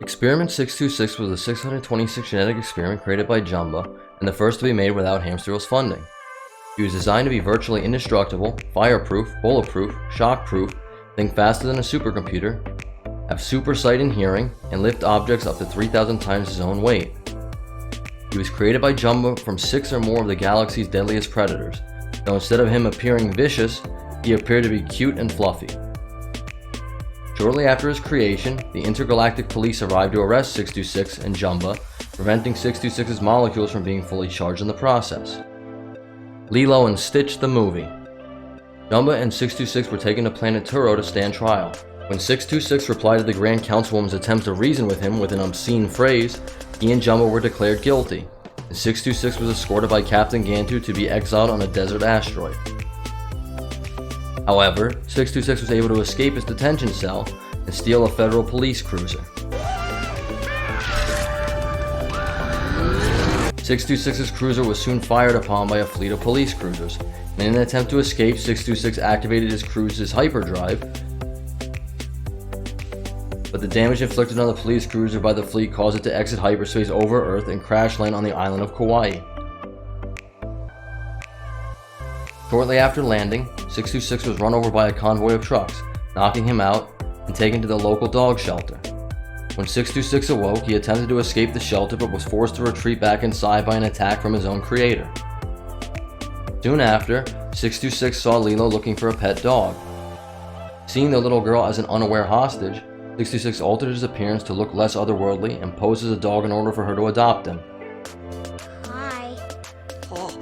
Experiment 626 was a 626 genetic experiment created by Jumba and the first to be made without Hamster Wheel's funding. He was designed to be virtually indestructible, fireproof, bulletproof, shockproof, think faster than a supercomputer, have super sight and hearing, and lift objects up to 3,000 times his own weight. He was created by Jumba from 6 or more of the galaxy's deadliest predators, though instead of him appearing vicious, he appeared to be cute and fluffy. Shortly after his creation, the intergalactic police arrived to arrest 626 and Jumba, preventing 626's molecules from being fully charged in the process. Lilo and Stitch the movie. Jumba and 626 were taken to Planet Turo to stand trial. When 626 replied to the Grand Councilwoman's attempt to reason with him with an obscene phrase, he and Jumba were declared guilty, and 626 was escorted by Captain Gantu to be exiled on a desert asteroid. However, 626 was able to escape his detention cell and steal a federal police cruiser. 626's cruiser was soon fired upon by a fleet of police cruisers, and in an attempt to escape, 626 activated his cruiser's hyperdrive, but the damage inflicted on the police cruiser by the fleet caused it to exit hyperspace over Earth and crash land on the island of Kauai. Shortly after landing, 626 was run over by a convoy of trucks, knocking him out and taken to the local dog shelter. When 626 awoke, he attempted to escape the shelter but was forced to retreat back inside by an attack from his own creator. Soon after, 626 saw Lilo looking for a pet dog. Seeing the little girl as an unaware hostage, 626 altered his appearance to look less otherworldly and posed as a dog in order for her to adopt him. Hi. Oh,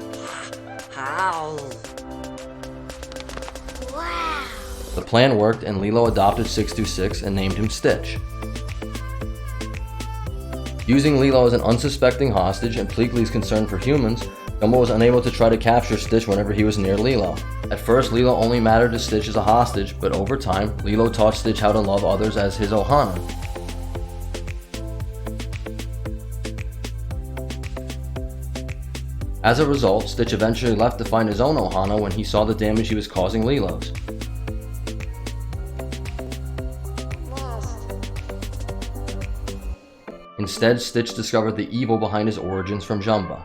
how? Wow. The plan worked and Lilo adopted 626 and named him Stitch. Using Lilo as an unsuspecting hostage and Pleakley's concern for humans, Jumba was unable to try to capture Stitch whenever he was near Lilo. At first, Lilo only mattered to Stitch as a hostage, but over time, Lilo taught Stitch how to love others as his Ohana. As a result, Stitch eventually left to find his own Ohana when he saw the damage he was causing Lilo's. Instead, Stitch discovered the evil behind his origins from Jumba.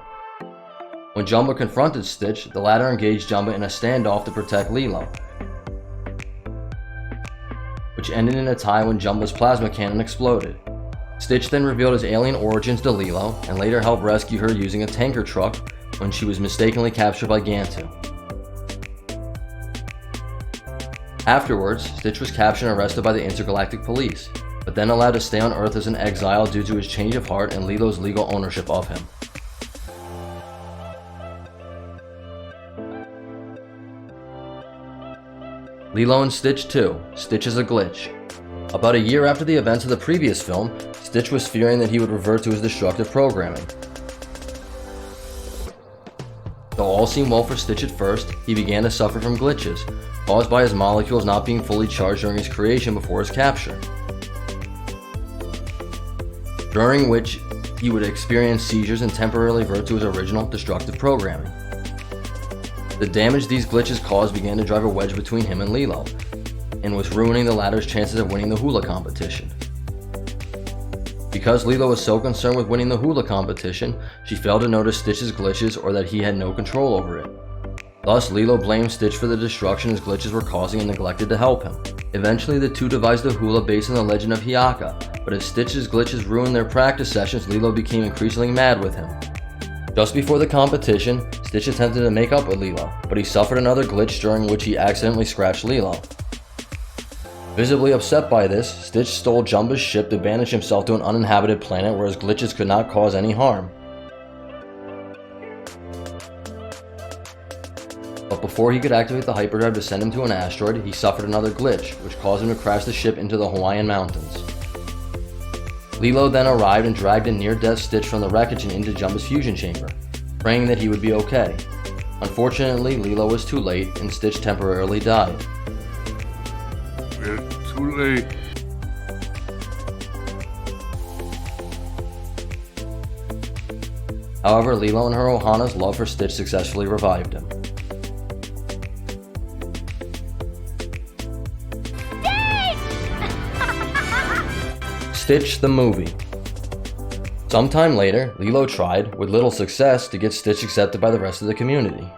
When Jumba confronted Stitch, the latter engaged Jumba in a standoff to protect Lilo, which ended in a tie when Jumba's plasma cannon exploded. Stitch then revealed his alien origins to Lilo, and later helped rescue her using a tanker truck when she was mistakenly captured by Gantu. Afterwards, Stitch was captured and arrested by the intergalactic police, but then allowed to stay on Earth as an exile due to his change of heart and Lilo's legal ownership of him. Lilo and Stitch 2, Stitch is a Glitch. About a year after the events of the previous film, Stitch was fearing that he would revert to his destructive programming. Though all seemed well for Stitch at first, he began to suffer from glitches, caused by his molecules not being fully charged during his creation before his capture, during which he would experience seizures and temporarily revert to his original destructive programming. The damage these glitches caused began to drive a wedge between him and Lilo, and was ruining the latter's chances of winning the hula competition. Because Lilo was so concerned with winning the hula competition, she failed to notice Stitch's glitches or that he had no control over it. Thus, Lilo blamed Stitch for the destruction his glitches were causing and neglected to help him. Eventually, the two devised a hula based on the legend of Hiaka, but as Stitch's glitches ruined their practice sessions, Lilo became increasingly mad with him. Just before the competition, Stitch attempted to make up with Lilo, but he suffered another glitch during which he accidentally scratched Lilo. Visibly upset by this, Stitch stole Jumba's ship to banish himself to an uninhabited planet where his glitches could not cause any harm. But before he could activate the hyperdrive to send him to an asteroid, he suffered another glitch, which caused him to crash the ship into the Hawaiian mountains. Lilo then arrived and dragged a near-death Stitch from the wreckage and into Jumba's fusion chamber, praying that he would be okay. Unfortunately, Lilo was too late, and Stitch temporarily died. We're too late. However, Lilo and her Ohana's love for Stitch successfully revived him. Stitch the movie. Sometime later, Lilo tried, with little success, to get Stitch accepted by the rest of the community.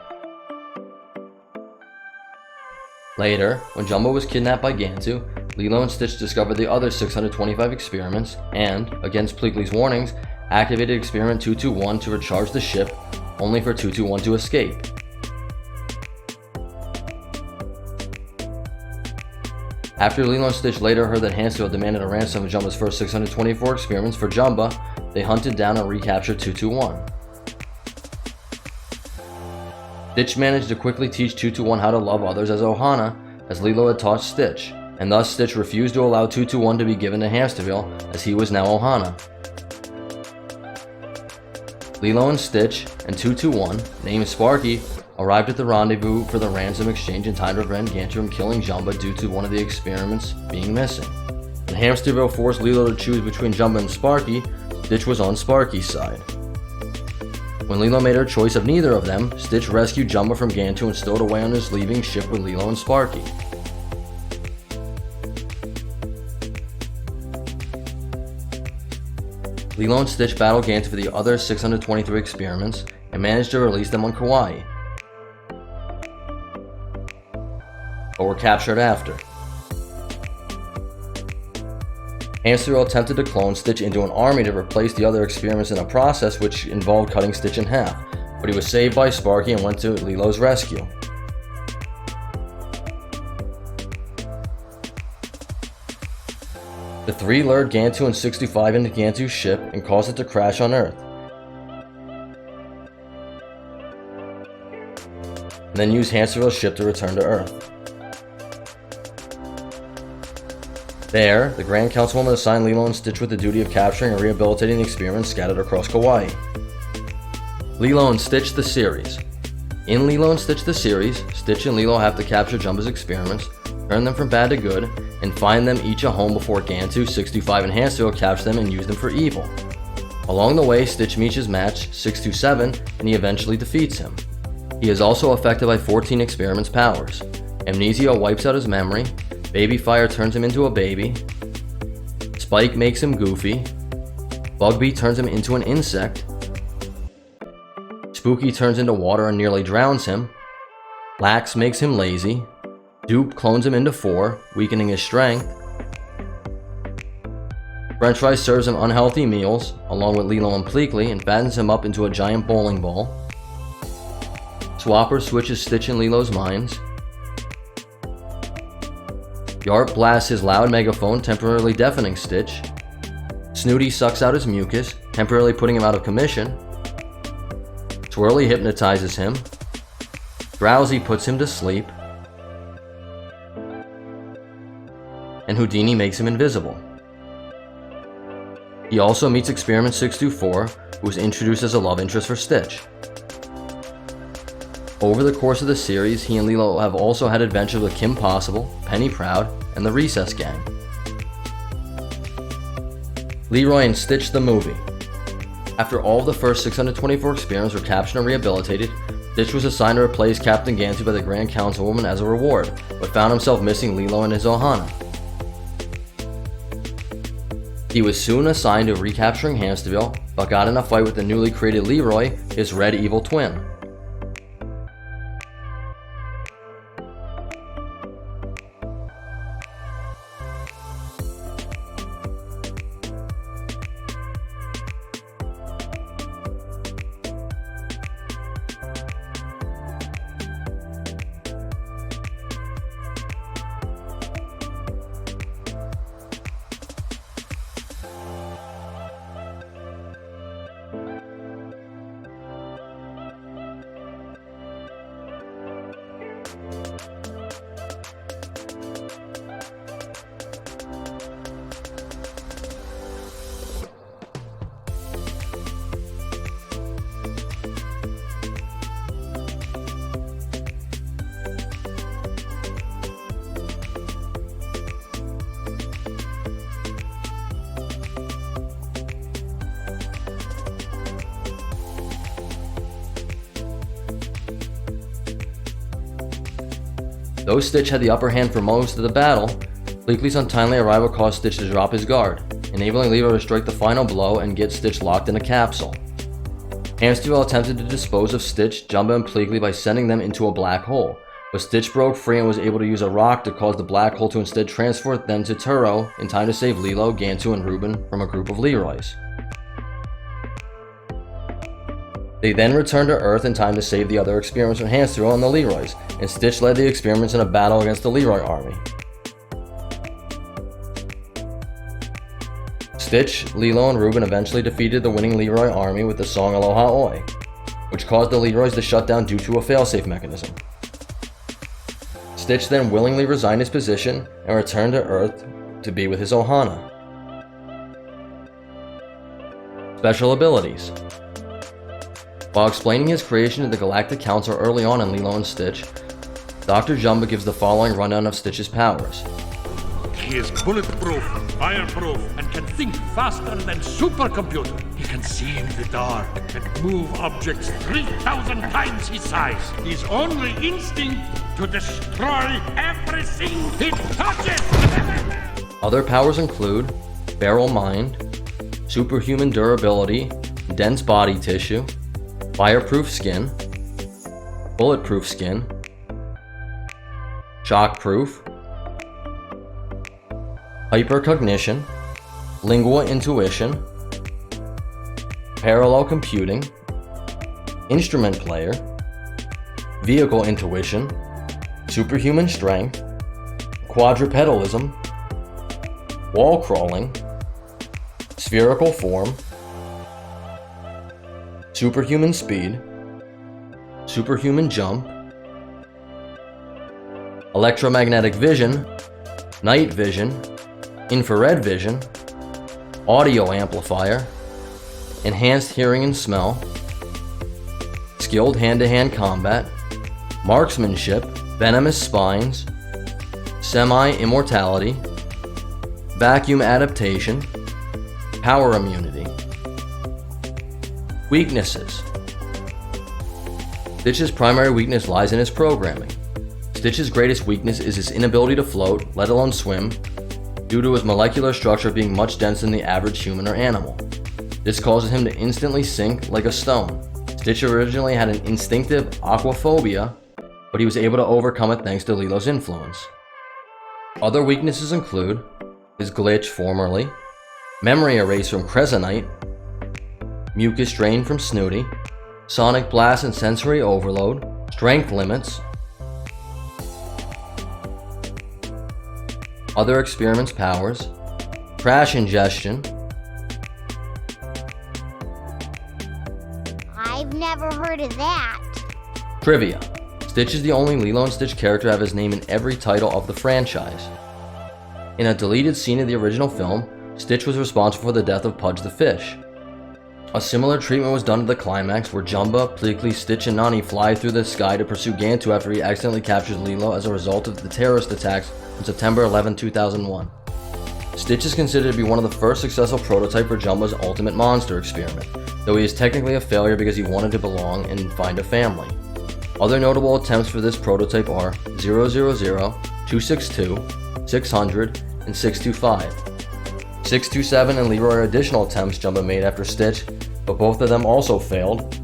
Later, when Jumbo was kidnapped by Gantu, Lilo and Stitch discovered the other 625 experiments and, against Pleakley's warnings, activated Experiment 221 to recharge the ship, only for 221 to escape. After Lilo and Stitch later heard that Hansfield demanded a ransom of Jumbo's first 624 experiments for Jumbo, they hunted down and recaptured 221. Stitch managed to quickly teach 221 how to love others as Ohana, as Lilo had taught Stitch, and thus Stitch refused to allow 221 to be given to Hamsterville, as he was now Ohana. Lilo and Stitch and 221, named Sparky, arrived at the rendezvous for the ransom exchange in time to prevent Gantu from killing Jumbo due to one of the experiments being missing. When Hamsterville forced Lilo to choose between Jumbo and Sparky, Stitch was on Sparky's side. When Lilo made her choice of neither of them, Stitch rescued Jumbo from Gantu and stowed away on his leaving ship with Lilo and Sparky. Lilo and Stitch battled Gantu for the other 623 experiments and managed to release them on Kauai, but were captured after. Hamsterville attempted to clone Stitch into an army to replace the other experiments in a process which involved cutting Stitch in half, but he was saved by Sparky and went to Lilo's rescue. The three lured Gantu and 65 into Gantu's ship and caused it to crash on Earth, and then used Hamsterville's ship to return to Earth. There, the Grand Councilwoman assigned Lilo and Stitch with the duty of capturing and rehabilitating the experiments scattered across Kauai. Lilo and Stitch the series. In Lilo and Stitch the series, Stitch and Lilo have to capture Jumbo's experiments, turn them from bad to good, and find them each a home before Gantu, 65, and Hamsterville capture them and use them for evil. Along the way, Stitch meets his match, 627, and he eventually defeats him. He is also affected by 14 experiments' powers. Amnesia wipes out his memory, Baby Fire turns him into a baby, Spike makes him goofy, Bugbee turns him into an insect, Spooky turns into water and nearly drowns him, Lax makes him lazy, Dupe clones him into 4, weakening his strength, French Fry serves him unhealthy meals, along with Lilo and Pleakley, and fattens him up into a giant bowling ball, Swapper switches Stitch and Lilo's minds, Yart blasts his loud megaphone, temporarily deafening Stitch, Snooty sucks out his mucus, temporarily putting him out of commission, Twirly hypnotizes him, Drowsy puts him to sleep, and Houdini makes him invisible. He also meets Experiment 624, who is introduced as a love interest for Stitch. Over the course of the series, he and Lilo have also had adventures with Kim Possible, Penny Proud, and the Recess Gang. Leroy and Stitch the movie. After all of the first 624 experiments were captured and rehabilitated, Stitch was assigned to replace Captain Gantu by the Grand Councilwoman as a reward, but found himself missing Lilo and his Ohana. He was soon assigned to recapturing Hamsterville, but got in a fight with the newly created Leroy, his red evil twin. Though Stitch had the upper hand for most of the battle, Pleakley's untimely arrival caused Stitch to drop his guard. enabling Lilo to strike the final blow and get Stitch locked in a capsule. Hamsterwheel attempted to dispose of Stitch, Jumba, and Pleakley by sending them into a black hole, but Stitch broke free and was able to use a rock to cause the black hole to instead transport them to Turo in time to save Lilo, Gantu, and Reuben from a group of Leroys. They then returned to Earth in time to save the other experiments from Hamsterwheel and the Leroys, and Stitch led the experiments in a battle against the Leroy army. Stitch, Lilo, and Reuben eventually defeated the winning Leroy army with the song Aloha Oi, which caused the Leroys to shut down due to a failsafe mechanism. Stitch then willingly resigned his position and returned to Earth to be with his Ohana. Special abilities. While explaining his creation to the Galactic Council early on in Lilo and Stitch, Dr. Jumba gives the following rundown of Stitch's powers. He is bulletproof, fireproof, and can think faster than supercomputer. He can see in the dark and move objects 3,000 times his size. His only instinct to destroy everything he touches. Other powers include Feral Mind, superhuman durability, dense body tissue, fireproof skin, bulletproof skin, shockproof, hypercognition, lingual intuition, parallel computing, instrument player, vehicle intuition, superhuman strength, quadrupedalism, wall crawling, spherical form, superhuman speed, superhuman jump, electromagnetic vision, night vision, infrared vision, audio amplifier, enhanced hearing and smell, skilled hand-to-hand combat, marksmanship, venomous spines, semi-immortality, vacuum adaptation, power immunity. Weaknesses. Stitch's primary weakness lies in his programming. Stitch's greatest weakness is his inability to float, let alone swim, due to his molecular structure being much denser than the average human or animal. This causes him to instantly sink like a stone. Stitch originally had an instinctive aquaphobia, but he was able to overcome it thanks to Lilo's influence. Other weaknesses include his glitch formerly, memory erase from Cresonite, mucus drain from Snooty, sonic blast and sensory overload, strength limits, other experiments powers, trash ingestion. I've never heard of that. Trivia. Stitch is the only Lilo and Stitch character to have his name in every title of the franchise. In a deleted scene of the original film, Stitch was responsible for the death of Pudge the fish. A similar treatment was done to the Climax, where Jumba, Pleakley, Stitch, and Nani fly through the sky to pursue Gantu after he accidentally captures Lilo as a result of the terrorist attacks on September 11, 2001. Stitch is considered to be one of the first successful prototype for Jumba's ultimate monster experiment, though he is technically a failure because he wanted to belong and find a family. Other notable attempts for this prototype are 000, 262, 600, and 625. 627 and Leroy are additional attempts Jumba made after Stitch, but both of them also failed.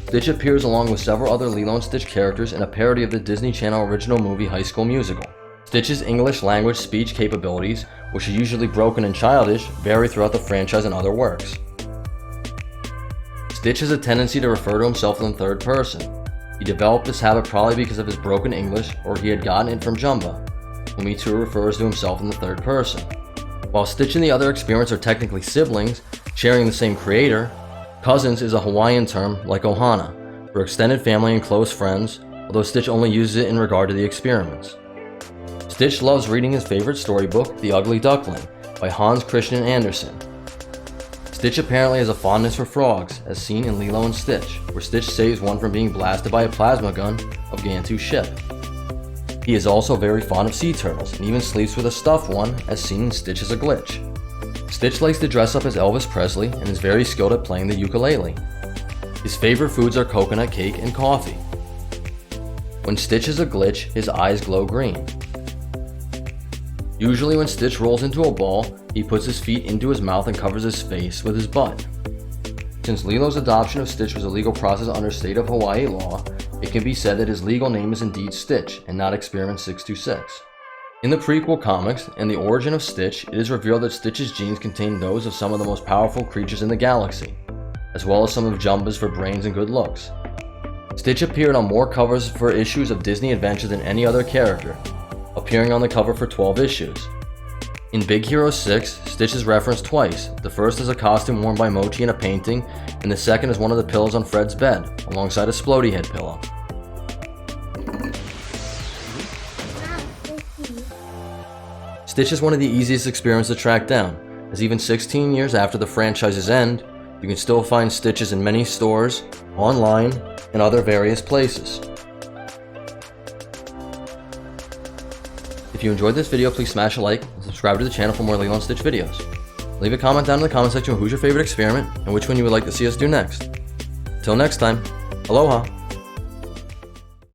Stitch appears along with several other Lilo and Stitch characters in a parody of the Disney Channel original movie High School Musical. Stitch's English language speech capabilities, which are usually broken and childish, vary throughout the franchise and other works. Stitch has a tendency to refer to himself in the third person. He developed this habit probably because of his broken English, or he had gotten it from Jumba, whom he too refers to himself in the third person. While Stitch and the other experiments are technically siblings, sharing the same creator, cousins is a Hawaiian term like Ohana, for extended family and close friends, although Stitch only uses it in regard to the experiments. Stitch loves reading his favorite storybook, The Ugly Duckling, by Hans Christian Andersen. Stitch apparently has a fondness for frogs, as seen in Lilo and Stitch, where Stitch saves one from being blasted by a plasma gun of Gantu's ship. He is also very fond of sea turtles, and even sleeps with a stuffed one, as seen in Stitch as a Glitch. Stitch likes to dress up as Elvis Presley and is very skilled at playing the ukulele. His favorite foods are coconut cake and coffee. When Stitch is a Glitch, his eyes glow green. Usually when Stitch rolls into a ball, he puts his feet into his mouth and covers his face with his butt. Since Lilo's adoption of Stitch was a legal process under state of Hawaii law, it can be said that his legal name is indeed Stitch and not Experiment 626. In the prequel comics and the origin of Stitch, it is revealed that Stitch's genes contain those of some of the most powerful creatures in the galaxy, as well as some of Jumba's for brains and good looks. Stitch appeared on more covers for issues of Disney Adventure than any other character, appearing on the cover for 12 issues. In Big Hero 6, Stitch is referenced twice, the first as a costume worn by Mochi in a painting, and the second as one of the pillows on Fred's bed, alongside a Splody head pillow. Stitch is one of the easiest experiments to track down, as even 16 years after the franchise's end, you can still find Stitches in many stores, online, and other various places. If you enjoyed this video, please smash a like and subscribe to the channel for more Lilo and Stitch videos. Leave a comment down in the comment section of who's your favorite experiment and which one you would like to see us do next. Till next time, aloha!